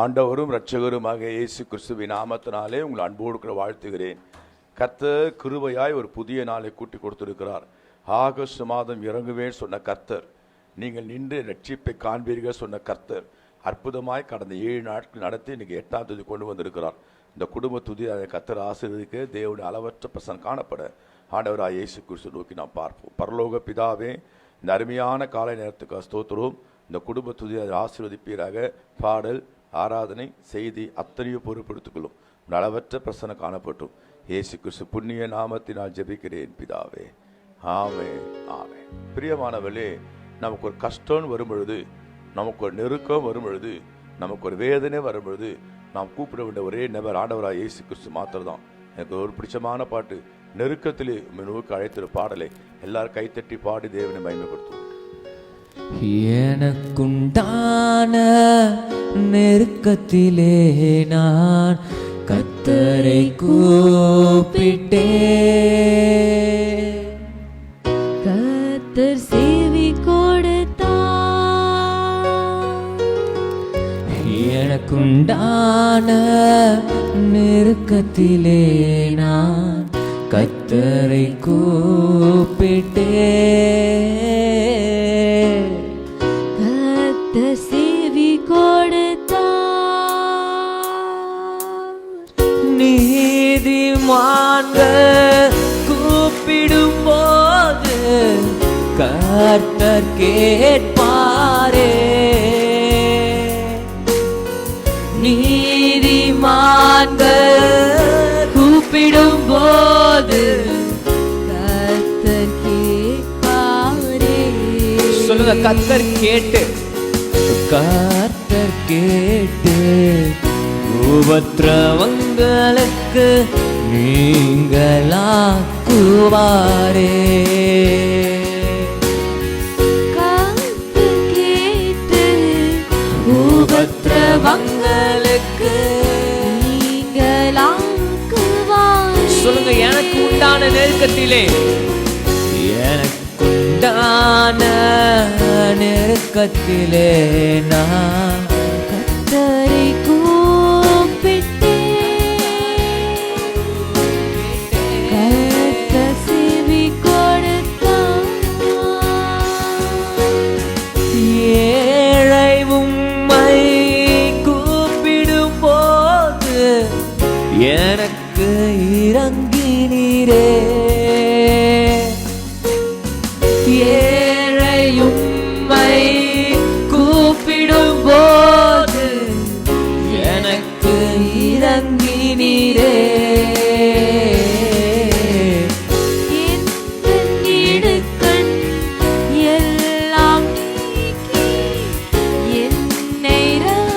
ஆண்டவரும் இரட்சகருமாக இயேசு கிறிஸ்துவின் நாமத்தினாலே உங்கள் அன்போடு கூட வாழ்த்துகிறேன். கர்த்தர் கிருபையாய் ஒரு புதிய நாளை கூட்டி கொடுத்திருக்கிறார். ஆகஸ்ட் மாதம் இறங்குவேன் சொன்ன கர்த்தர், நீங்கள் நின்று ரட்சிப்பை காண்பீர்கள் சொன்ன கர்த்தர் அற்புதமாய் கடந்த 7 நாட்கள் நடத்தி இன்னைக்கு 8ஆம் தேதி கொண்டு வந்திருக்கிறார். இந்த குடும்ப துதி அதை கர்த்தர் ஆசீர்வதிக்க தேவனுடைய அளவற்ற பிரசன்னம் காணப்பட ஆண்டவராய் இயேசு கிறிஸ்து நோக்கி நாம் பார்ப்போம். பரலோக பிதாவே, இந்த அருமையான காலை நேரத்துக்கு ஸ்தோத்திரம். இந்த குடும்ப துதி அதை ஆசீர்வதிப்பீராக. பாடல், ஆராதனை, செய்தி அத்தனையும் பொறுப்படுத்திக் கொள்ளும். அளவற்ற பிரசன்னம் காணப்பட்டும். இயேசு கிறிஸ்து புண்ணிய நாமத்தினால் ஜெபிக்கிறேன் பிதாவே, ஆமென், ஆமென். பிரியமானவர்களே, நமக்கு ஒரு கஷ்டம் வரும் பொழுது, நமக்கு ஒரு நெருக்கம் வரும் பொழுது, நமக்கு ஒரு வேதனை வரும் பொழுது நாம் கூப்பிட வேண்டிய ஒரே நபர் ஆண்டவராக இயேசு கிறிஸ்து மாத்திரம் தான். எனக்கு ஒரு பிடிச்சமான பாட்டு, நெருக்கத்திலே நோக்கி அழைத்திரு பாடலை எல்லாரும் கைத்தட்டி பாடி தேவனை மகிமைப்படுத்துவோம். எனக்குண்டான நெருக்கத்திலே நான் கர்த்தரை கூப்பிட்டே, கர்த்தர் செவி கொடுத்தார். எனக்குண்டான நெருக்கத்திலே நான் கர்த்தரை கூப்பிட்டே, கர்த்தர் செவி கொடுத்தார். நீதிமான்கள் கூப்பிடும் போது கர்த்தர் கேட்பாரே. நீதிமான்கள் கூப்பிடும் போது கர்த்தர் கேட்பாரே. சொல்லுங்க, கர்த்தர் கேட்டு, கர்த்தர் கேட்டு உபத்திரவங்களுக்கு நீங்களாக்குவாரே. கர்த்தர் கேட்டு உபத்திரவங்களுக்கு நீங்களாக்குவாரே. சொல்லுங்க, எனக்கு உண்டான நெருக்கத்திலே, எனக்குண்டான நெருக்கத்திலே நான் கர்த்தரை கூப்பிட்டே, கர்த்தர் செவி கொடுத்தார். ஏழை உம்மை கூப்பிடும் போது எனக்கு இறங்கினீரே. ஏழை உம்மை கூப்பிடும் போது எனக்கு இறங்கினீரே. எந்த இடுக்கண் எல்லாம் நீக்கி என்னை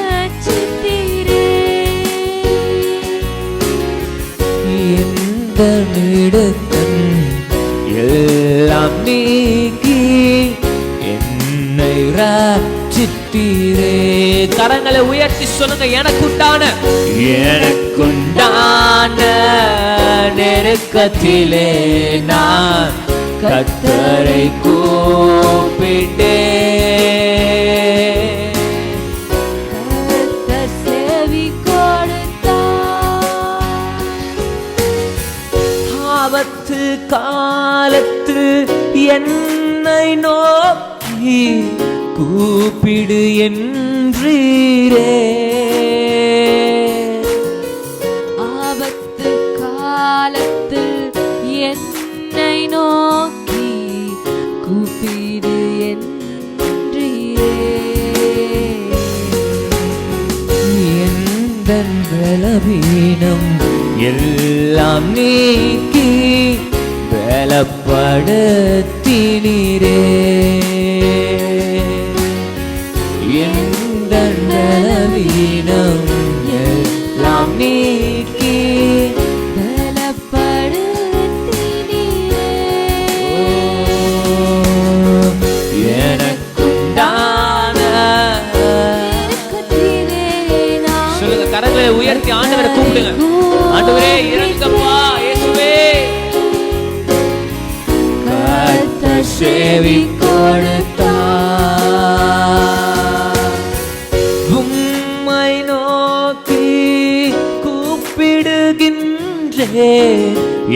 ரட்சித்தீரே. எந்த இடுக்கண் எல்லாம் நீக்கி என்னை ரட்சித்தீரே. கரங்களை உயர்த்தி சொல்லுங்க, எனக்குண்டான நெருக்கத்திலே நான் கர்த்தரை கூப்பிட்டே, கர்த்தர் செவி கொடுத்தார். ஆபத்து காலத்து என்னை நோக்கி கூப்பிடு என்றீரே. ஆபத்து காலத்தில் என்னை நோக்கி கூப்பிடு என்றீரே. எந்தன் பலவீனம் எல்லாம் நீக்கி பலப்படுத்தினீரே. எந்தன் பலவீனம் எல்லாம் நீக்கி பலப்படுத்தினீரே. எனக்குண்டான நெருக்கத்திலே நான் சொல்லுங்க, கரங்களை உயர்த்தி ஆண்டவரை கூப்பிடுங்க. ஆண்டவரே இறங்கப்பா, இயேசுவே. கர்த்தர் செவி கொடுத்தார். உம்மை நோ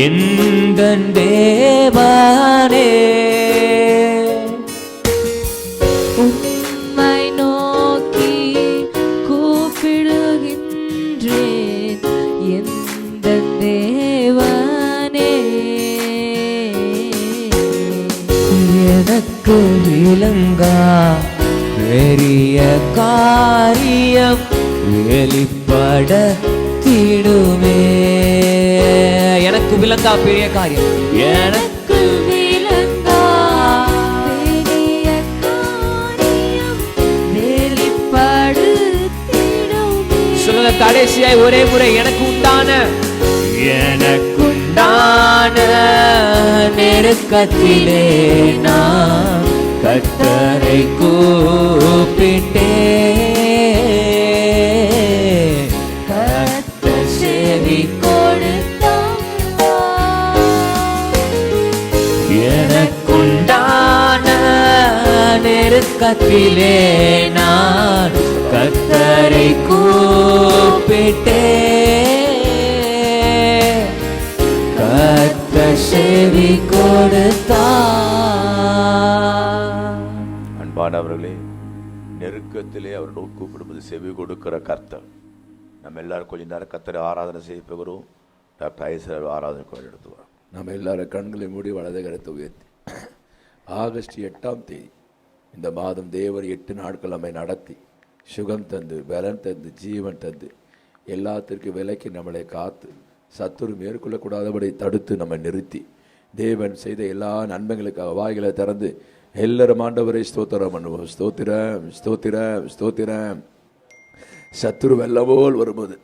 எந்தன் தேவனே. உம்மை நோக்கி கூப்பிடுகின்றேன் எந்தன் தேவனே. எனக்கு விளங்கா பெரிய காரியம் வெளிப்பட திடுமே. எனக்கு விளங்கா பெரிய காரியம், எனக்கு விளங்கா பெரிய காரியம் வெளிப்படுத்திடுமே. சொல்லுங்க கடைசியாய் ஒரே முறை, எனக்கு உண்டான நெருக்கத்திலே நான் கர்த்தரை கூப்பிட்டேன், கர்த்தர் செவி கொடுத்தார். எனக்குண்டான நெருக்கத்திலே நான் கர்த்தரை கூப்பிட்டேன், கர்த்தர் செவி கொடுத்தார். அன்பானவர்களே, நெருக்கத்திலே அவர் கூப்பிடும்போது செவி கொடுக்கிற கர்த்தர். நம்ம எல்லாரும் கொஞ்ச நேரம் கர்த்தரை ஆராதனை செய்ய போகிறோம். டாக்டர் ஐசர் ஆராதனை கோயில் எடுத்துவார். நம்ம எல்லாரும் கண்களை மூடி வலது கருத்தை உயர்த்தி, ஆகஸ்ட் 8ஆம் தேதி இந்த மாதம் தேவர் 8 நாட்கள் நம்மை நடத்தி சுகம் தந்து பலன் தந்து ஜீவன் தந்து எல்லாத்திற்கும் விலைக்கு நம்மளை காத்து சத்துரு மேற்கொள்ளக்கூடாதபடி தடுத்து நம்ம நிறுத்தி தேவன் செய்த எல்லா நன்மைகளுக்காக வாய்களை திறந்து எல்லாரும் ஆண்டவரை ஸ்தோத்திரம் பண்ணுவோம். ஸ்தோத்திரம் ஸ்தோத்திரம் ஸ்தோத்திரம். சத்துரு வெள்ளம் போல் வரும்போது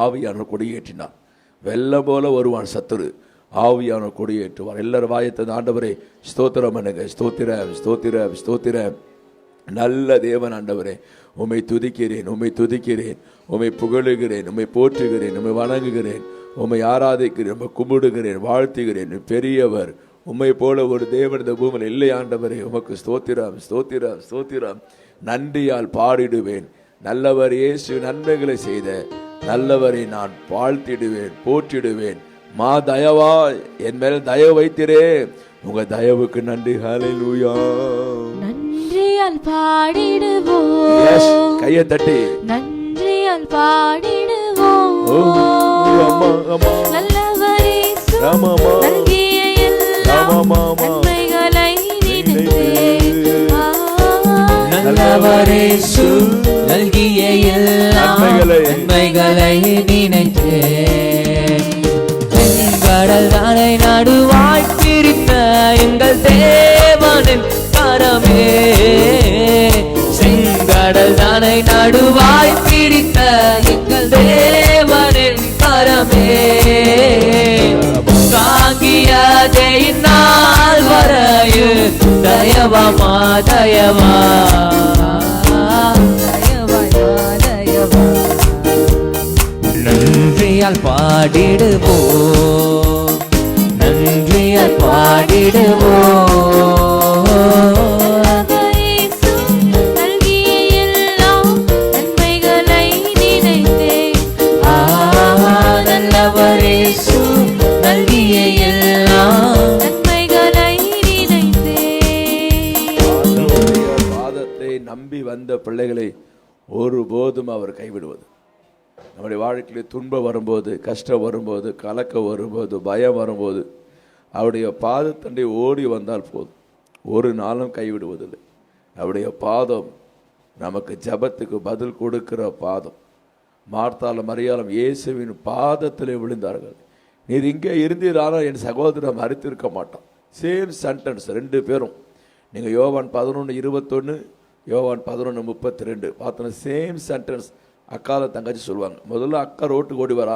ஆவியானவர் கொடியேற்றினார். வெள்ளம் போல வருவான் சத்துரு, ஆவியானவர் கொடியேற்றுவார். எல்லாரும் வாயத்தை ஆண்டவரை ஸ்தோத்திரம் பண்ணுங்க. ஸ்தோத்திரம் ஸ்தோத்திரம் ஸ்தோத்திரம். நல்ல தேவன் ஆண்டவரே, உம்மை துதிக்கிறேன், உம்மை துதிக்கிறேன், உம்மை புகழுகிறேன், உம்மை போற்றுகிறேன், உம்மை வணங்குகிறேன், உம்மை ஆராதிக்கிறேன், உம்மை கும்பிடுகிறேன், வாழ்த்துகிறேன். பெரியவர், உம்மை போல ஒரு தேவன் இந்த பூமியில் இல்லை ஆண்டவரே. உமக்கு ஸ்தோத்திரம் ஸ்தோத்திரம் ஸ்தோத்திரம். நன்றியால் பாடிடுவேன். நல்லவர் இயேசு நன்மைகளை செய்த நல்லவரை நான் வாழ்த்திடுவேன், போற்றிடுவேன். மா தயவா என் மேல் தயவு வைத்திரே, உங்க தயவுக்கு நன்றி. ஹல்லேலூயா. நன்றியால் பாடிடுவோம், கையை தட்டி நன்றியால் பாடிடுவோம். நல்லவர் இயேசு நல்கிய எல்லா நன்மைகளை நினைத்தே. நல்லவர் இயேசு நல்கிய எல்லா நன்மைகளை நினைத்தே. கடல் தானை நடுவாய் பிரித்த எங்கள் தேவனின் கரமே, செங்கடல் தானை நடுவாய் பிரித்த எங்கள் தேவனின் கரமே, தாங்கியதே இந்நாள் வரையில் தயவமா தயவா தயவா. நன்றியால் பாடிடுவோம், நன்றியால் பாடிடுவோம். நல்கிய எல்லா நன்மைகளை நினைத்தே. நல்லவர் இயேசு நல்கிய எல்லா நன்மைகளை நினைத்தே. பாதத்தை நம்பி வந்த பிள்ளைகளை ஒருபோதும் அவர் கைவிடுவது. நம்முடைய வாழ்க்கையில் துன்பம் வரும்போது, கஷ்டம் வரும்போது, கலக்கம் வரும்போது, பயம் வரும்போது அவருடைய பாதத்தண்டை ஓடி வந்தால் போதும், ஒரு நாளும் கைவிடுவதில்லை. அவருடைய பாதம் நமக்கு ஜபத்துக்கு பதில் கொடுக்கிற பாதம். மார்த்தாலும் மரியாளும் இயேசுவின் பாதத்திலே விழுந்தார்கள். நீர் இங்கே இருந்தீரானால் என் சகோதரன் மறித்திருக்க மாட்டான். சேம் சென்டென்ஸ் 2 பேரும். நீங்கள் யோவான் 11:21, யோவான் 11:32 பார்த்தோன்னா சேம் சென்டென்ஸ். அக்கால தங்கச்சி சொல்லுவாங்க. முதல்ல அக்கா ரோட்டுக்கு ஓடி வரா,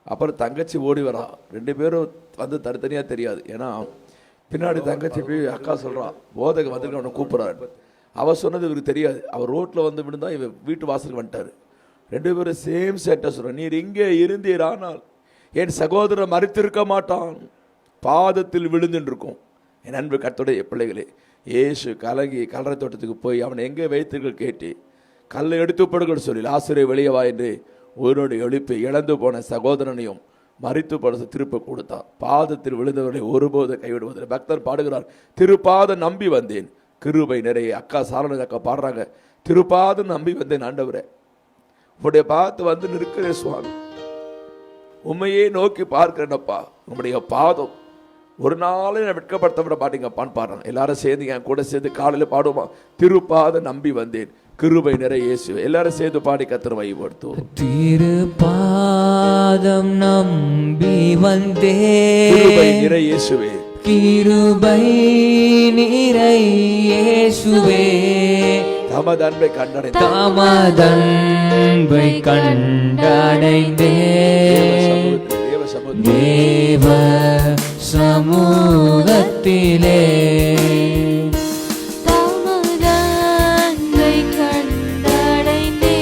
அப்புறம் தங்கச்சி ஓடி வரா. 2 பேரும் வந்து தனித்தனியாக தெரியாது. ஏன்னா பின்னாடி தங்கச்சி போய் அக்கா சொல்கிறான், போதக வந்துட்டு அவனை கூப்பிட்றாரு. அவள் சொன்னது இவருக்கு தெரியாது. அவர் ரோட்டில் வந்து விழுந்தா இவன் வீட்டு வாசலுக்கு வந்துட்டார். 2 பேரும் சேம் சென்டென்ஸ் சொல்கிறான். நீர் இங்கே இருந்தீரானால் என் சகோதரன் மறித்திருக்க மாட்டான். பாதத்தில் விழுந்துருக்கும். என் அன்பு கர்த்தருடைய பிள்ளைகளே, இயேசு கலங்கி கல்லறை தோட்டத்துக்கு போய் அவனை எங்கே வைத்தீர்கள் கேட்டு கல்லை எடுத்து போடுங்கள் சொல்லி லாசரை வெளியே வா என்று ஒருவனுடைய எழுப்பி இழந்து போன சகோதரனையும் மரித்து படத்தை திருப்ப கொடுத்தார். பாதத்தில் விழுந்தவர்களை ஒருபோது கைவிடுவதில்லை. பக்தர் பாடுகிறார், திருப்பாத நம்பி வந்தேன் கிருபை நிறைய. அக்கா சாரண அக்கா பாடுறாங்க, திருப்பாத நம்பி வந்தேன் ஆண்டவரே, உடைய பார்த்து வந்து நிற்கிறேன் சுவாமி, உண்மையே நோக்கி பார்க்கிறேனப்பா, உங்களுடைய பாதம் ஒரு நாளே நான் வெட்கப்படுத்த விட மாட்டீங்கப்பான்னு பாடுறாங்க. எல்லாரும் சேர்ந்து என் கூட சேர்ந்து காலையில் பாடுவோமா, திருப்பாத நம்பி வந்தேன் கிருபை நிறைய இயேசுவே. எல்லாரும் சேர்ந்து பாடி கர்த்தரை மையப்படுத்துவோம். திருப்பாதம் நம்பி வந்தேன் கிருபை நிறைய இயேசுவே, கிருபை நிறை இயேசுவே, தமது அன்பை கண்டடைந்தேன், தமதன்பை கண்டடைந்தேன் தேவ சமூகத்திலே, தமதன்பை கண்டடைந்தேன்.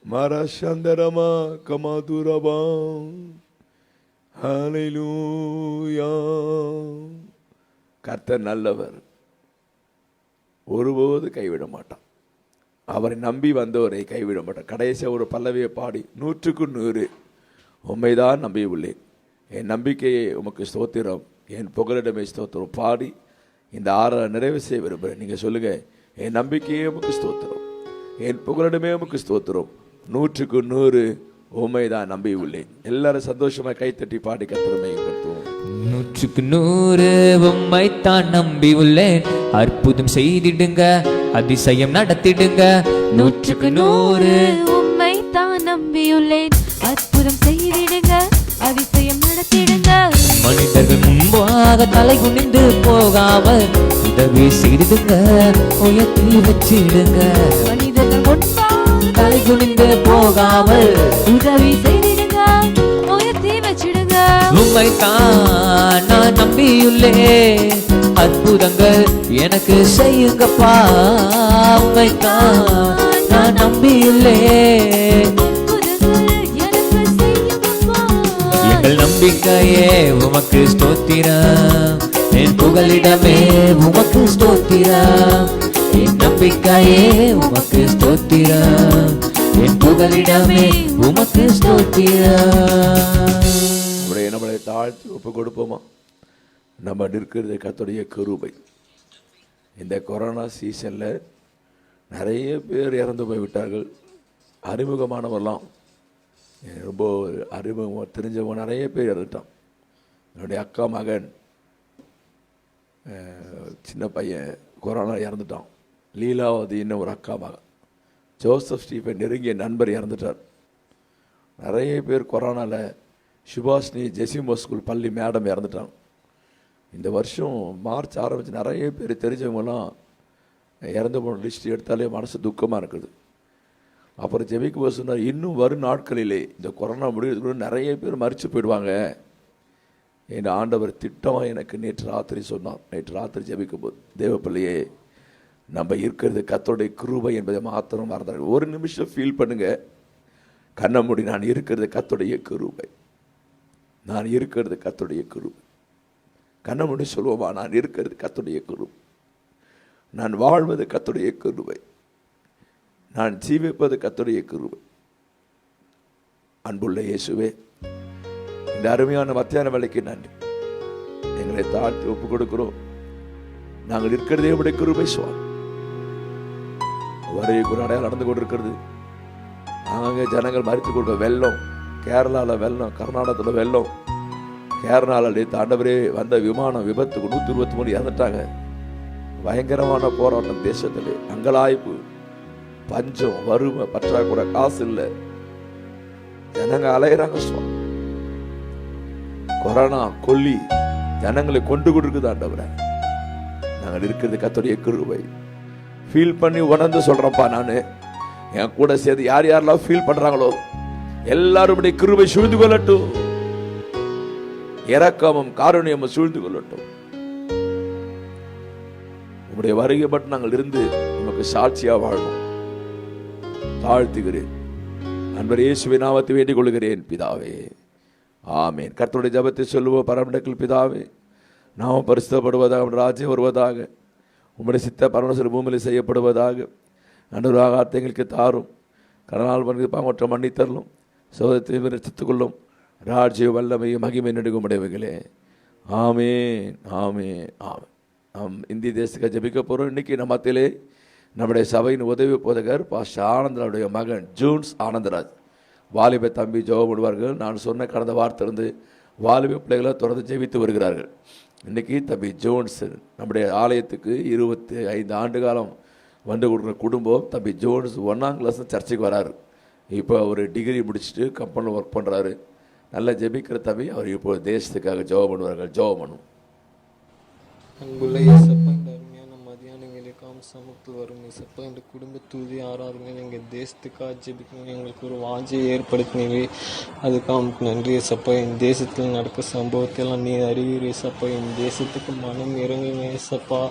மரசந்தரமா கமாதுரபாம். ஹல்லேலூயா. கர்த்தர் நல்லவர், ஒருபோது கைவிட மாட்டான். அவரை நம்பி வந்தவரை கைவிட மாட்டான். கடைசியாக ஒரு பல்லவியை பாடி 100க்கு 100 உண்மைதான் நம்பி உள்ளேன், என் நம்பிக்கையை உமக்கு ஸ்தோத்திரம், என் புகலிடமே ஸ்தோத்திரம் பாடி இந்த நிறைவு செய்ய விரும்புகிறேன். நீங்கள் சொல்லுங்கள், என் நம்பிக்கையே உமக்கு ஸ்தோத்திரம், என் புகலிடமே உமக்கு ஸ்தோத்திரம், 100க்கு 100 உண்மைதான் நம்பி உள்ளேன். எல்லாரும் சந்தோஷமா கைத்தட்டி பாடி கர்த்தரை மையப்படுத்துவோம். 100க்கு 100 உம்மைத்தான் நம்பி உள்ளேன், அற்புதம் செய்திடுங்க, அதிசயம் நடத்திடுங்க. 100க்கு 100 உம்மைத்தான் நம்பியுள்ளேன், அற்புதம் செய்திடுங்க, அதிசயம் நடத்திடுங்க. மனிதர்கள் முன்பாக தலை குனிந்து போகாமல் உதவி செய்திடுங்க, உயர்த்தி வச்சிடுங்க. மனிதர்கள் முன்பாக தலை குனிந்து போகாமல் உதவி செய்திடுங்க, உயர்த்தி வச்சிடுங்க. உம்மைத்தான் நான் நம்பியுள்ளேன், அற்புதங்கள் எனக்கு செய்யுங்கப்பா. உம்மைத்தான் நான் நம்பியுள்ளேன், எங்கள் நம்பிக்கையே உமக்கு ஸ்தோத்திரம், என் புகலிடமே உமக்கு ஸ்தோத்திரம், என் நம்பிக்கையே உமக்கு ஸ்தோத்திரம், என் புகலிடமே உமக்கு ஸ்தோத்திரம். நம்மளை தாழ்த்தி ஒப்பு கொடுப்போமா? நம்ம நிற்கிறது கர்த்தருடைய கிருபை. இந்த கொரோனா சீசனில் நிறைய பேர் இறந்து போய்விட்டார்கள். அறிமுகமானவரெல்லாம் ரொம்ப அறிமுகம் தெரிஞ்சவங்க நிறைய பேர் இறந்துட்டான். என்னுடைய அக்கா மகன் சின்ன பையன் கொரோனா இறந்துட்டான். லீலாவதின்னு ஒரு அக்கா மகன். ஜோசப் ஸ்டீஃபன் நெருங்கிய நண்பர் இறந்துட்டார். நிறைய பேர் கொரோனாவில் சுபாஷினி ஜெசிமோ ஸ்கூல் பள்ளி மேடம் இறந்துட்டாங்க. இந்த வருஷம் மார்ச் ஆரம்பித்து நிறைய பேர் தெரிஞ்சவங்கலாம் இறந்து போன லிஸ்ட் எடுத்தாலே மனசு துக்கமாக இருக்குது. அப்புறம் ஜெபிக்க போது சொன்னார், இன்னும் வரும் நாட்களிலே இந்த கொரோனா முடிவுக்கு நிறைய பேர் மறித்து போயிடுவாங்க. என் ஆண்டவர் திட்டமாக எனக்கு நேற்று ராத்திரி சொன்னார். நேற்று ராத்திரி ஜெபிக்கும் போது, தேவப்பிள்ளையே, நம்ம இருக்கிறது கர்த்தருடைய கிருபை என்பதை மாத்திரம் மறந்தாங்க. ஒரு நிமிஷம் ஃபீல் பண்ணுங்க, கண்ண மூடி, நான் இருக்கிறது கர்த்தருடைய கிருபை, நான் இருக்கிறது கர்த்தருடைய கிருபை. கண்ண மூடி சொல்லுவோமா, நான் இருக்கிறது கர்த்தருடைய கிருபை, நான் வாழ்வது கர்த்தருடைய கிருபை, நான் ஜீவிப்பது கர்த்தருடைய கிருபை. அன்புள்ள இயேசுவே, இந்த அருமையான மத்தியான வேளைக்கு நன்றி. எங்களை தாழ்த்தி ஒப்பு கொடுக்கிறோம். நாங்கள் இருக்கிறதே உடைய கிருபை சுவாமி. வரைய ஒரு அடையாளம் நடந்து கொண்டிருக்கிறது. அங்கே ஜனங்கள் மறித்து கொண்டு வெள்ளம், கேரளாவில் வெள்ளம், கர்நாடகத்தில் வெள்ளம், கேரளாவில் ஆண்டவரே வந்த விமானம் விபத்துக்கு 123 இறந்துட்டாங்க. பயங்கரமான போராட்டம் தேசத்தில், அங்கலாய்ப்பு, பஞ்சம், வறுமை, பற்றாக்குறை, காசு இல்லை, ஜனங்க அலையிறாங்க சுவாமி. கொரோனா கொல்லி ஜனங்களை கொண்டு கொடுக்குது ஆண்டவரே. நாங்கள் இருக்கிறது கர்த்தருடைய கிருபை. ஃபீல் பண்ணி உணர்ந்து சொல்றப்பா, நான் என் கூட சேர்ந்து யார் யாரெல்லாம் ஃபீல் பண்றாங்களோ எல்லாரும் கிருபை சூழ்ந்து கொள்ளட்டும், இரக்கமும் காருண்யமும் சூழ்ந்து கொள்ளட்டும். உங்களுடைய வருகை மட்டும் நாங்கள் இருந்து உமக்கு சாட்சியா வாழணும். தாழ்த்துகிறேன் அன்பர் இயேசுவின் நாமத்தை வேண்டிக் கொள்கிறேன் பிதாவே, ஆமேன். கர்த்தருடைய ஜெபத்தை சொல்லுவோம். பரமண்டலத்தில் பிதாவே, நாம பரிசுத்தப்படுவதாக, ராஜ்யம் வருவதாக, உம்முடைய சித்த பரமேஸ்வர பூமியில் செய்யப்படுவதாக. ஆண்டவராக எங்களுக்கு தாரும். கடனால் மன்னிப்பாங்க மன்னித்தரலும் சோதத்தை விரச்சித்துக்கொள்ளும் ராஜ்ய வல்லமையும் மகிமை நெடுகும் உடையவைகளே. ஆமென் ஆமென் ஆமென். நாம் இந்திய தேசத்துக்கு ஜெபிக்க போகிறோம். இன்றைக்கி நம்ம மத்தியிலே நம்முடைய சபையின் உதவி போதகர் பாஸ்டர் ஆனந்தராஜுடைய மகன் ஜூன்ஸ் ஆனந்தராஜ் வாலிப தம்பி ஜெபம் பண்ணுவார்கள். நான் சொன்ன கடந்த வாரத்திலிருந்து வாலிப பிள்ளைகளை தொடர்ந்து ஜெபித்து வருகிறார்கள். இன்றைக்கி தம்பி ஜோன்ஸ் நம்முடைய ஆலயத்துக்கு 25 ஆண்டு காலம் வந்து கொடுக்குற குடும்பம். தம்பி ஜோன்ஸ் 1ஆம் கிளாஸ் சர்ச்சைக்கு வராரு. இப்போ அவர் டிகிரி முடிச்சுட்டு கம்பெனியில் ஒர்க் பண்ணுறாரு. நல்லா ஜெபிக்கிற தம்பி. அவர் இப்போ தேசத்துக்காக ஜெபம் பண்ணுவார்கள். ஜெபம் பண்ணும். அன்புள்ள இயேசப்பா, இந்த அருமையான மதியான எங்களுக்காம் சமூகத்தில் வரும் இயேசப்பா, இந்த குடும்ப தூதி ஆராதனையில் எங்கள் தேசத்துக்காக ஜெபிக்கணும் எங்களுக்கு ஒரு வாஞ்சையை ஏற்படுத்தினீங்க. அதுக்காக நன்றி இயேசப்பா. என் தேசத்தில் நடக்க சம்பவத்தையெல்லாம் நீ அறிவீர் இயேசப்பா. என் தேசத்துக்கு மனம் இறங்குங்க இயேசப்பா.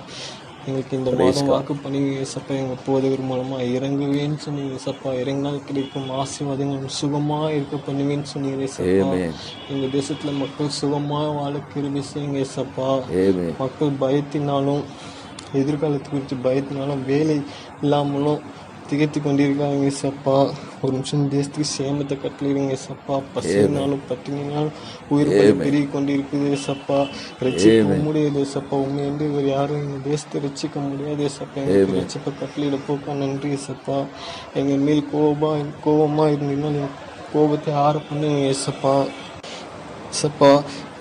எங்களுக்கு இந்த மாதம் வாக்கு பண்ணி இயேசப்பா எங்கள் போதவர் மூலமாக இறங்குவேன்னு சொன்னீங்க இயேசப்பா. இறங்கினால் கிடைக்கும் ஆசீர்வாதங்கள் சுகமாக இருக்க பண்ணுவேன்னு சொன்னீங்க இயேசப்பா. எங்கள் தேசத்தில் மக்கள் சுகமாக வாழ கிருபை செய்யுங்க இயேசப்பா. மக்கள் பயத்தினாலும் எதிர்காலத்து குறித்து பயத்தினாலும் வேலை இல்லாமலும் திகைத்து கொண்டிருக்காங்க இயேசப்பா. ஒரு நிமிஷம் தேசத்துக்கு சேமத்தை கட்டளிடுங்க இயேசப்பா. பசினாலும் பட்டினினாலும் உயிர் பெருகி கொண்டிருக்குது இயேசப்பா. ரட்சிக்க முடியாது இயேசப்பா. உண்மை என்று இவர் யாரும் எங்கள் தேசத்தை ரட்சிக்க முடியாது இயேசப்பா. எங்களுக்கு ரட்சிப்பை கட்டளிட போக்கா நன்றி இயேசப்பா. எங்கள் மேல் கோபமாக இருந்தீங்கன்னா கோபத்தை ஆற பண்ணுங்க இயேசப்பா. இயேசப்பா,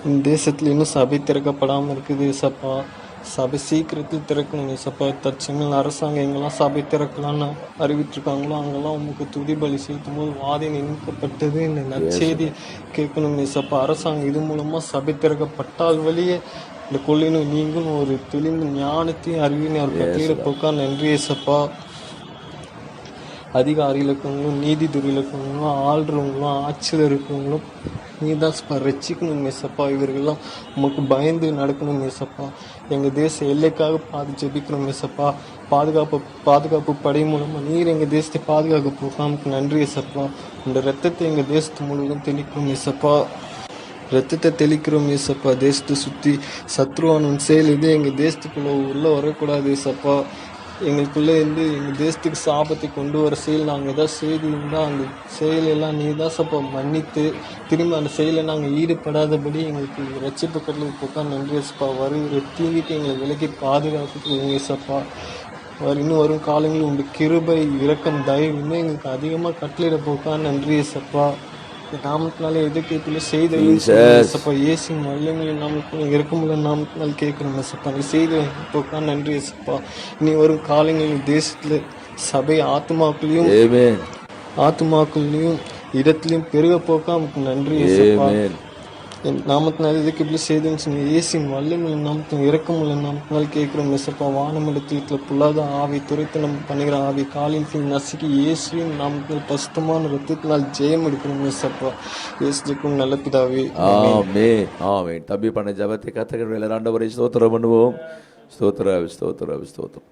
இந்த தேசத்தில் இன்னும் சபை திறக்கப்படாமல் இருக்குது இயேசப்பா. சபை சீக்கிரத்தில் திறக்கணும் இயேசப்பா. தற்சமயம் அரசாங்கம் எங்கெல்லாம் சபை திறக்கலான்னு அறிவிட்டிருக்காங்களோ அங்கெல்லாம் உங்களுக்கு துதி பலி செலுத்தும் போது வாதை நினைக்கப்பட்டது இந்த நற்செய்தி கேட்கணும் இயேசப்பா. அரசாங்கம் இது மூலமாக சபை திறக்கப்பட்டால் வழியே இந்த கொள்ளையினும் நீங்களும் ஒரு தெளிந்த ஞானத்தையும் அறிவினை அவர் கட்டளையிட போக்கா நன்றி இயேசப்பா. அதிகாரிகளுக்கும் நீதித்துறையிலுக்கும் ஆள்றவங்களும் ஆட்சியில் இருக்கிறவங்களும் நீதான் ரட்சிக்கணும் இயேசப்பா. இவர்கள்லாம் உமக்கு பயந்து நடக்கணும் இயேசப்பா. எங்கள் தேச எல்லைக்காக ஜெபிக்கிறோம் இயேசப்பா. பாதுகாப்பு படை மூலமாக நீர் எங்கள் தேசத்தை பாதுகாக்க போகாமக்கு நன்றி இயேசப்பா. இந்த ரத்தத்தை எங்கள் தேசத்து முழுவதும் தெளிக்கிறோம் இயேசப்பா. ரத்தத்தை தெளிக்கிறோம் இயேசப்பா. தேசத்தை சுற்றி சத்ருவானவன் செயல் இது எங்கள் தேசத்துக்குள்ளே உள்ளே வரக்கூடாது இயேசப்பா. எங்களுக்குள்ளே இருந்து எங்கள் தேசத்துக்கு சாபத்தை கொண்டு வர செயல் நாங்கள் எதாவது செய்திருந்தால் அந்த செயலெல்லாம் நீ தான் சப்பா மன்னித்து திரும்ப அந்த செயலை நாங்கள் ஈடுபடாதபடி எங்களுக்கு ரட்சிப்பு கட்டளை போக்கா நன்றி சப்பா. வருகிற தீங்கிட்டு எங்களை விலக்கி பாதுகாத்துக்கு சப்பா. இன்னும் வரும் காலங்களில் உங்கள் கிருபை இரக்கம் தயவு இன்னும் எங்களுக்கு அதிகமாக கட்டளையிட போக்கா நன்றி சப்பா. நாமத்தினாலே எதுக்கு செய்த சப்பா இயேசுவின் வல்லமையில் நாமத்தினால இறக்கமுள்ள நாமத்தினால் கேட்குறோம் சப்பா. நீ செய்த போக்கா நன்றி சப்பா. இனி வரும் காலங்களில் தேசத்தில் சபை ஆத்துமாக்கள்லையும் இடத்துலையும் பெருக போக்கா நமக்கு நன்றி சப்பா. நாமத்தினால் எதுக்கு இப்படி செய்துன்னு சொன்னீங்க. இயேசுவின் வல்லமையில் நாமத்தின் இறக்கமுள்ள நாமத்தினால் கேட்குறோம் சப்பா. வானமண்டலத்தில் புல்லாத ஆவி துரைத்தனம் பண்ணுகிற ஆவி காலில் நசுக்கி இயேசுவின் நாமத்தினால் பசுத்தமான ரத்தத்தினால் ஜெயம் எடுக்கணும் சப்பா. இயேசுக்கும் நல்ல பிதாவே ஆமென் ஆமென். தம்பி பண்ண ஜபத்தை கத்தகர் ஆண்டவரை ஸ்தோத்திரம் பண்ணுவோம். ஸ்தோத்திரம்.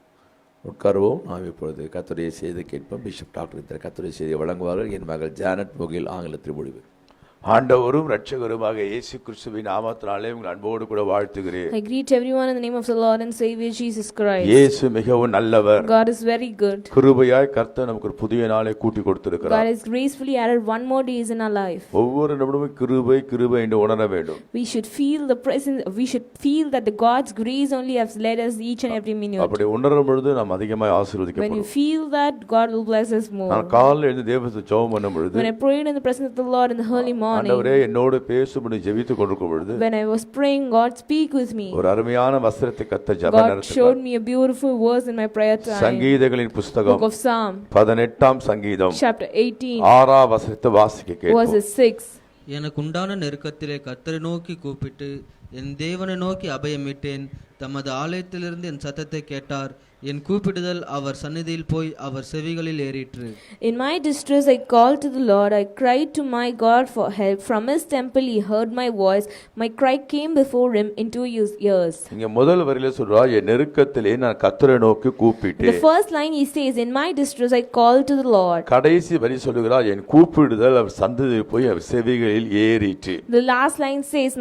உட்காருவோம். நாம் இப்பொழுது கர்த்தருடைய செய்தி கேட்போம். பிஷப் டாக்டர் கர்த்தருடைய செய்தியை வழங்குவார்கள். என் மகள் ஜானட் முகில் ஆங்கிலத்தில் மொழிபெயர்ப்பு. ஆண்டவரும் இரட்சகருமாக இயேசு கிறிஸ்துவின் நாமத்தினாலே உங்கள் அன்போடு கூட வாழ்த்துகிறேன். I greet everyone in the name of the Lord and Savior Jesus Christ. இயேசு மிகவும் நல்லவர். God is very good. கிருபையாய் கர்த்தர் நமக்கு ஒரு புதிய நாளை கூட்டி கொடுத்திருக்கிறார். God has gracefully added one more day in our life. ஒவ்வொரு நிமிடமும் கிருபை என்று உணர வேண்டும். We should feel the presence. We should feel that the God's grace only has led us each and every minute. அப்படி உணரும் பொழுது நாம் அதிகமாக ஆசீர்வதிக்கப்படுவோம். When you feel that, God will bless us more. நான் காலையில் எழுந்து தேவனுக்கு ஜெபம் பண்ணும் பொழுது, when I prayed in the presence of the Lord in the early morning, ஆண்டவரே என்னோடு பேசும்படி ஜெபித்துக் கொண்டிருக்கும் பொழுது, when I was praying, God speak with me. ஒரு அருமையான வசனத்தை கர்த்தர் ஜெப God நேரத்தில் showed me a beautiful verse in my prayer time. சங்கீதங்களின் புத்தகம் Book of Psalm 18ஆம் சங்கீதம் chapter 18 6ஆம் வசனத்தை வாசிக்க கேட்போம். verse 6. எனக்கு உண்டான நெருக்கத்திலே கர்த்தரை நோக்கி கூப்பிட்டு என் தேவனை நோக்கி அபயமிட்டேன். தமது ஆலயத்திலிருந்து என் சத்தத்தை கேட்டார். என் கூப்பிடுதல் அவர் சந்நிதியில் போய் அவர் செவிகளில் ஏறிற்று. In my distress I called to the Lord. I cried to my God for help. From his temple he heard my voice. My cry came before him into his ears. இங்க முதல் வரியில சொல்றார், என் நெருக்கத்திலே நான் கர்த்தரை நோக்கி கூப்பிட்டேன். The first line he says, in my distress I called to the Lord. கடைசி வரி சொல்லுகிறார், என் கூப்பிடுதல் அவர் சந்நிதியில் போய் அவர் செவிகளில் ஏறிற்று. The last line says,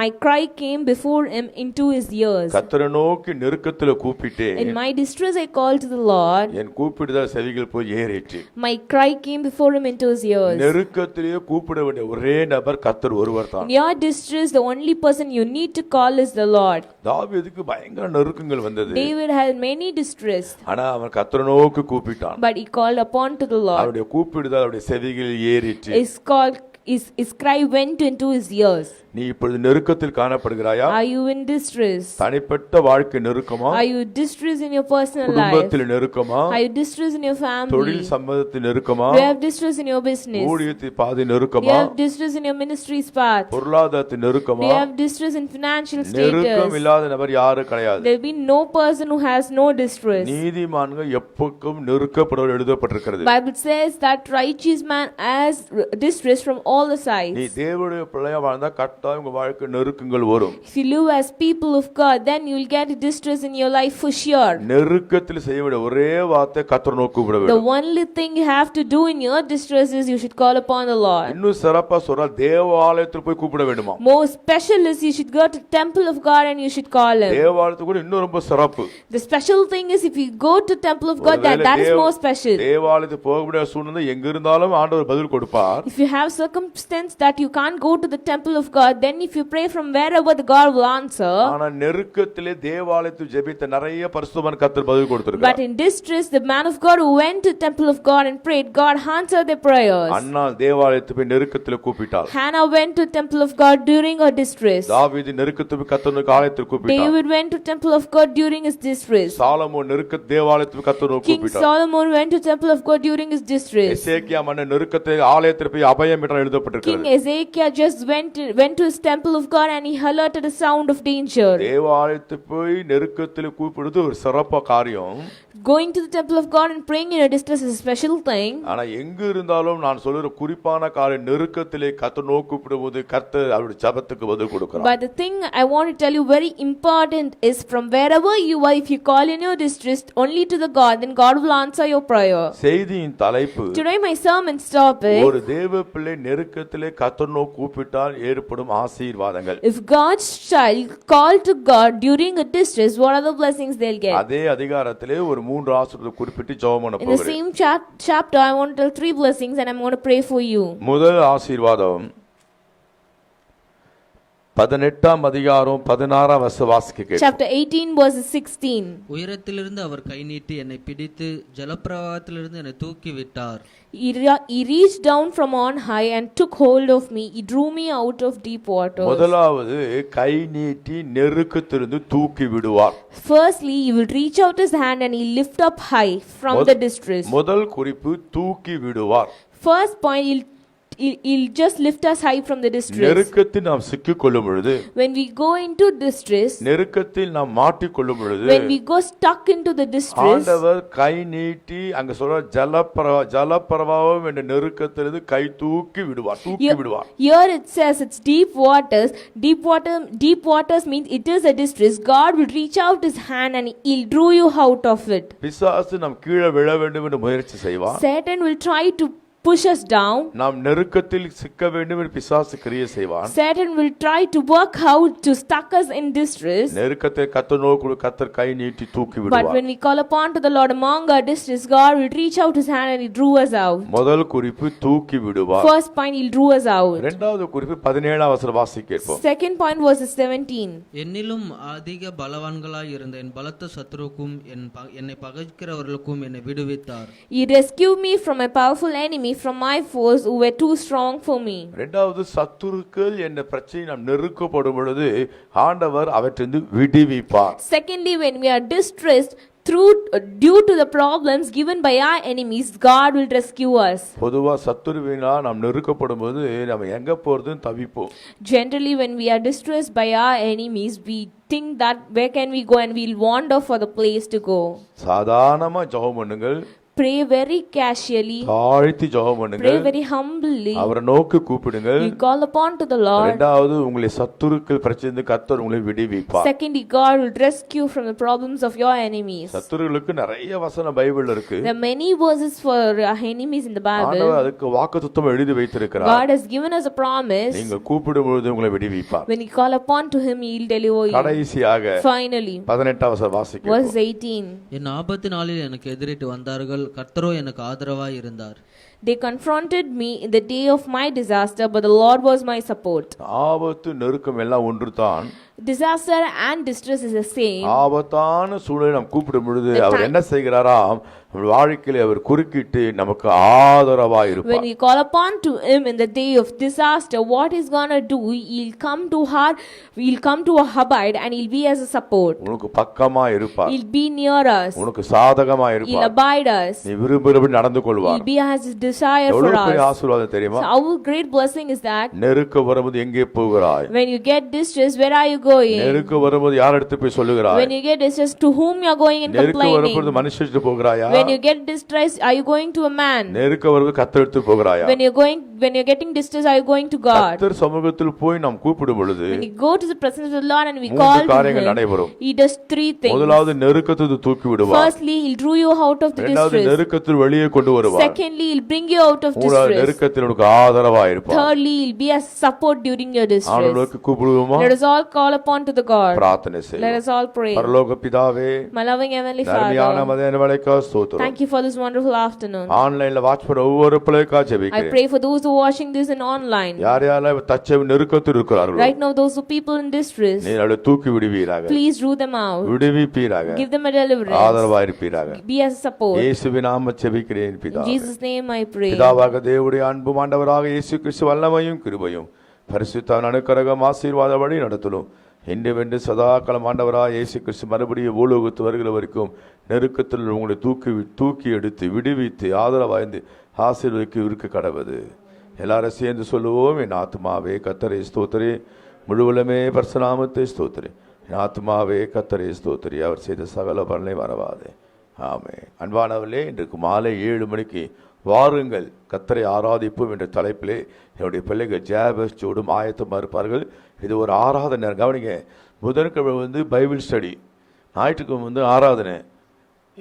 my cry came before him into his ears. கர்த்தரை நோக்கி நெருக்கத்திலே கூப்பிட்டேன். In my distress I called to the Lord. என் கூப்பிடுதல் செவிகள் போய் ஏறிற்று. My cry came before him into his ears. நெருக்கத்திலேயே கூப்பிட வேண்டிய ஒரே நபர் கர்த்தர் ஒருவர் தான். In your distress, the only person you need to call is the Lord. தாவீதுக்கு பயங்கர நெருக்கங்கள் வந்தது. David had many distress, ஆனா அவன் கர்த்தரை நோக்கி கூப்பிட்டான். but he called upon to the Lord. அவருடைய கூப்பிடுதல் அவருடைய செவிகளில் ஏறிற்று. His cry went into his ears. நீ இப்பொழுது நெருக்கத்தில் காணப்படுகிறாயா? Are you in distress? தனிப்பட்ட வாழ்க்கை நெருக்கமா? Are you distress in your personal life? குடும்பத்தில் நெருக்கமா? Are you distress in your family? தொழில் சம்பந்தத்தில் நெருக்கமா? Do you have distress in your business? ஊழியத்தில் பாதி Do you நெருக்கமா? have distress in your ministry's path? பொருளாதாரத்தில் Do நெருக்கமா? you have distress in financial நெருக்கம் status? இல்லாத நபர் யாரும் கிடையாது. There will be no person who has no distress. நீதிமான்கள் எப்போக்கும் நெருக்கப்படுவர் எழுதப்பட்டிருக்கிறது. Bible says that righteous man has distress from all the sides. நீ தேவனுடைய பிள்ளையா வாழ்ந்தா கட்டாயம் உங்க வாழ்க்கை நெருக்கங்கள் வரும். If you live as people of God, then you will get distress in your life for sure. நெருக்கத்தில் செய்ய வேண்டிய ஒரே வார்த்தை கர்த்தரை நோக்கி கூப்பிட The வேண்டும். only thing you have to do in your distress is you should call upon the Lord. இன்னும் சிறப்பா சொல்றா தேவாலயத்தில் போய் கூப்பிட வேண்டுமா? More special is you should go to temple of God and you should call him. தேவாலயத்துக்கு கூட இன்னும் ரொம்ப சிறப்பு. The special thing is if you go to temple of God, that is more special. தேவாலயத்துக்கு போக முடியாத சூழ்நிலை எங்க இருந்தாலும் ஆண்டவர் பதில் கொடுப்பார். If you have circumstance that you can't go to the temple of God, then if you pray from wherever, the God will answer. ஆனா நெருக்கத்திலே தேவாலயத்தில் ஜெபித்த நிறைய பரிசுத்தவான் கர்த்தர் பதில் கொடுத்திருக்கிறார். But in distress, the man of God who went to temple of God and prayed, God answered their prayers. அன்னாள் தேவாலயத்துக்கு போய் நெருக்கத்திலே கூப்பிட்டாள். Hannah went to temple of God during her distress. தாவீது நெருக்கத்துக்கு கர்த்தருக்கு ஆலயத்துக்கு கூப்பிட்டான். David went to temple of God during his distress. சாலமோன் நெருக்க தேவாலயத்துக்கு கர்த்தருக்கு King கூப்பிட்டான். Solomon went to temple of God during his distress. எசேக்கியா மன்னன் நெருக்கத்தை ஆலயத்தில் போய் அபயம் பெற்றான் King எழுதப்பட்டிருக்கிறது. Ezekiel just went to his temple of God and he alerted a sound of danger. தேவாலயத்துக்கு போய் நெருக்கத்தில் கூப்பிடுறது ஒரு சிறப்பான காரியம். Going to the temple of God and praying in your distress is a special thing. ஆனா எங்க இருந்தாலும் நான் சொல்ற குறிப்பான காரியம் நெருக்கத்திலே கர்த்தர் நோக்கி கூப்பிடும்போது கர்த்தர் அவருடைய ஜெபத்துக்கு பதில் கொடுக்கிறார். But the thing I want to tell you very important is from wherever you are, if you call in your distress only to the God, then God will answer your prayer. செய்தியின் தலைப்பு Today my sermon's topic, ஒரு தேவ பிள்ளை நெருக்கத்திலே கர்த்தர் நோக்கி கூப்பிட்டால் ஏற்படும் ஆசீர்வாதங்கள். if God's child call to God during a distress, what are the blessings they'll get? அதே அதிகாரத்திலே ஒரு 3 ஆசீர்வாதத்தை குறிப்பிட்டு ஜெபம் பண்ண In the போகிறேன். same chapter, I want to tell 3 blessings and I'm going to pray for you. முதல் ஆசீர்வாதம் 18ஆம் அதிகாரம் 16ஆம் வசனம் வாசிக்க கேட்போம். Chapter 18 verses 16. உயரத்திலிருந்து அவர் கை நீட்டி என்னை பிடித்து ஜலப்பிரவாகத்திலிருந்து என்னை தூக்கி விட்டார். He reached down from on high and took hold of me. He drew me out of deep waters. முதலாவது கை நீட்டி நெருக்கத்திலிருந்து தூக்கி விடுவார். Firstly, he will reach out his hand and he lift up high from the distress. முதல் குறிப்பு தூக்கி விடுவார். First point, he'll just lift us high from the distress. நெருக்கத்தில் நாம் சிக்கிக் கொள்ளும் பொழுது, When we go into distress, நெருக்கத்தில் நாம் மாட்டிக் கொள்ளும் பொழுது, when we go stuck into the distress, ஆண்டவர் கை நீட்டி அங்க சொல்ற ஜலப்பிரவாகம் என்ற நெருக்கத்திலிருந்து கை தூக்கி விடுவார். தூக்கி விடுவார். Here it says it's deep waters. Deep waters means it is a distress. God will reach out his hand and he'll draw you out of it. பிசாசு நாம் கீழே விழ வேண்டும் என்று முயற்சி செய்வார். Satan will try to push us down. நாம் நெருக்கத்தில் சிக்க வேண்டும் என்று பிசாசு கிரியை செய்வான். Satan will try to work out to stuck us in distress. நெருக்கத்தை கர்த்தர் நோக்கி கர்த்தர் கை நீட்டி தூக்கி But விடுவார். when we call upon to the Lord among our distress, God will reach out his hand and he drew us out. முதல் குறிப்பு தூக்கி விடுவார். First point, he'll drew us out. இரண்டாவது குறிப்பு 17ஆம் வசனம் வாசிக்க கேட்போம். Second point verses 17. என்னிலும் அதிக பலவான்களாய் இருந்த என் பலத்த சத்துருக்கும் என்னை பகைக்கிறவர்களுக்கும் என்னை விடுவித்தார். He rescued me from a powerful enemy, from my foes who were too strong for me. இரண்டாவது சத்துருக்கள் என்ற பிரச்சனை நாம் நெருக்கப்படும் பொழுது ஆண்டவர் அவற்றிலிருந்து விடுவிப்பார். Secondly, when we are distressed due to the problems given by our enemies, God will rescue us. பொதுவா சத்துருவினால் நாம் நெருக்கப்படும் போது நம்ம எங்க போறதுன்னு தவிப்போம். Generally, when we are distressed by our enemies, we think that where can we go and we'll wander for the place to go. சாதாரணமா ஜெபம் பண்ணுங்கள். Pray very casually. தாழ்த்தி ஜெபம் பண்ணுங்க. Pray very humbly. அவரை நோக்கி கூப்பிடுங்க. You call upon to the Lord. இரண்டாவது உங்களை சத்துருக்கள் பிரச்சனை கர்த்தர் உங்களை விடுவிப்பார். Secondly, God will rescue from the problems of your enemies. சத்துருக்களுக்கு நிறைய வசனம் பைபிள்ல இருக்கு. There are many verses for enemies in the Bible. ஆண்டவர் அதுக்கு வாக்குத்தத்தம் எழுதி வைத்திருக்கிறார். God has given us a promise. நீங்க கூப்பிடும்போது உங்களை விடுவிப்பார். When you call upon to him, he will deliver you. கடைசியாக Finally, 18வது வசனம் வாசிக்கிறோம். verse 18. என் ஆபத்து நாளில் எனக்கு எதிரிட்டு வந்தார்கள், கர்த்தரோ எனக்கு ஆதரவாய் இருந்தார். They confronted me in the day of my disaster, but the Lord was my support. ஆபத்து நெருக்கம் எல்லாம் ஒன்றுதான். Disaster and distress is the same. ஆபத்தான சூழலை நாம் கூப்பிடும் பொழுது அவர் என்ன செய்கிறாராம், வாழ்க்கையில அவர் குறுக்கிட்டு நமக்கு ஆதரவா When இருப்பார். we call upon to him in the day of disaster, what he's gonna do, he'll come to our abide and he'll be as a support. உனக்கு பக்கமா இருப்பார். He'll be near us. உனக்கு சாதகமா He'll இருப்பார். abide us. நீ விரும்புகிறபடி நடந்து கொள்வார். He'll be as his desire for எவ்வளவு பெரிய us. ஆசீர்வாதம் தெரியுமா? So how great blessing is that? நெருக்க வரும்போது எங்கே போகிறாய்? When you get distress, where are you going? நெருக்க வரும்போது யார் எடுத்து போய் சொல்லுகிறாய்? When you get distress, to whom you are going and நெருக்க வரும்போது complaining? மனுஷிட்டு போகிறாயா? When you get distress, are you going to a man? நெருக்க வரும்போது கர்த்தர் எடுத்து போகிறாயா? When you're getting distress, are you going to God? கர்த்தர் சமூகத்தில் போய் நாம் கூப்பிடும் பொழுது When you go to the presence of the Lord and we மூன்று call to காரியங்கள் him, நடைபெறும். he does three things. முதலாவது நெருக்கத்தை தூக்கி விடுவார். Firstly, he'll drew you out of the இரண்டாவது distress. நெருக்கத்தில் வெளியே கொண்டு வருவார். Secondly, he'll bring you out of மூன்றாவது distress. நெருக்கத்தில் உனக்கு ஆதரவா இருப்பார். Thirdly, he'll be a support during your distress. ஆண்டவருக்கு கூப்பிடுவோமா? Let us all call upon to the God. பிரார்த்தனை Let செய்வோம். us all pray. பரலோக பிதாவே, My loving Heavenly தர்மியான Father, மதியான வேளைக்கா ஸ்தோத்திரம். thank you for this wonderful afternoon. ஆன்லைன்ல வாட்ச் பண்ண ஒவ்வொரு பிள்ளைக்கா I ஜெபிக்கிறேன். pray for those who are watching this in online. யார் யாரெல்லாம் தச்ச நெருக்கத்தில் இருக்கிறார்களோ Right now, those who people in distress, நீ அவளை தூக்கி விடுவீராக, please drew them out. விடுவிப்பீராக, Give them a deliverance. ஆதரவா இருப்பீராக. Be as a support. இயேசுவின் நாமத்தில் ஜெபிக்கிறேன் In பிதாவே. Jesus' name I pray. பிதாவாக தேவனுடைய அன்பு ஆண்டவராக இயேசு கிறிஸ்து வல்லமையும் கிருபையும் பரிசுத்த அனுக்கிரகம் ஆசீர்வாத வழி நடத்தலும் என்றென்று சதா காலம் ஆண்டவராக இயேசு கிறிஸ்து மறுபடியும் பூலோகத்து வருகிற வரைக்கும் நெருக்கத்தில் உங்களை தூக்கி எடுத்து விடுவித்து ஆதரவாய்ந்து ஆசீர்வதிக்கு இருக்க கடவுது. எல்லாரும் சேர்ந்து சொல்லுவோம், என் ஆத்மாவே கர்த்தரை ஸ்தோத்திரி, முழுவலுமே பரிசுநாமத்தை ஸ்தோத்திரி, என் ஆத்மாவே கர்த்தரை ஸ்தோத்திரி, அவர் செய்த சகல பலனை வரவாதே. ஆமே. அன்பானவர்களே, இன்றைக்கு மாலை 7 மணிக்கு வாருங்கள் கர்த்தரை ஆராதிப்போம் என்ற தலைப்பிலே என்னுடைய பிள்ளைகள் ஜாபஸ்டோடும் ஆயத்தமாக இருப்பார்கள். இது ஒரு ஆராதனை. கவனிங்க, புதன்கிழமை பைபிள் ஸ்டடி, ஞாயிற்றுக்கிழமை ஆராதனை.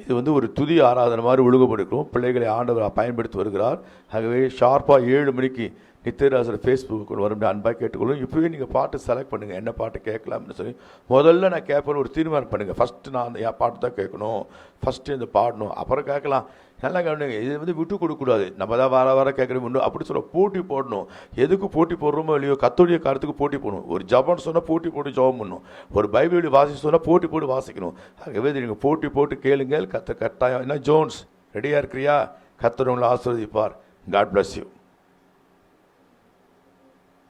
இது ஒரு துதி ஆராதனை மாதிரி ஒழுங்குபடுக்கிறோம். பிள்ளைகளை ஆண்டவர் பயன்படுத்தி வருகிறார். ஆகவே ஷார்ப்பாக 7 மணிக்கு நித்தியராசர் ஃபேஸ்புக்கு வரும் அன்பாக கேட்டுக்கொள்ளும். இப்போவே நீங்கள் பாட்டு செலக்ட் பண்ணுங்கள், என்ன பாட்டு கேட்கலாம்னு சொல்லி. முதல்ல நான் கேட்பேன்னு ஒரு தீர்மானம் பண்ணுங்கள். ஃபஸ்ட்டு நான் என் பாட்டு தான் கேட்கணும், ஃபஸ்ட்டு இந்த பாடணும், அப்புறம் கேட்கலாம். நல்லா கவனிங்க, இது விட்டு கொடுக்கக்கூடாது. நம்ம தான் வர கேட்குறது முன்னு அப்படி சொல்ல போட்டி போடணும். எதுக்கு போட்டி போடுறோமோ இல்லையோ, கர்த்தருடைய காரியத்துக்கு போட்டி போடணும். ஒரு ஜபம்னு சொன்னால் போட்டி போட்டு ஜபம் பண்ணணும். ஒரு பைபிள் வாசிச்சு சொன்னால் போட்டி போட்டு வாசிக்கணும். ஆகவே நீங்கள் போட்டி போட்டு கேளுங்கள். கர்த்தர் கட்டாயம். என்ன ஜோன்ஸ் ரெடியாக இருக்கிறியா? கர்த்தர் உங்களை ஆசீர்வதிப்பார். God bless you.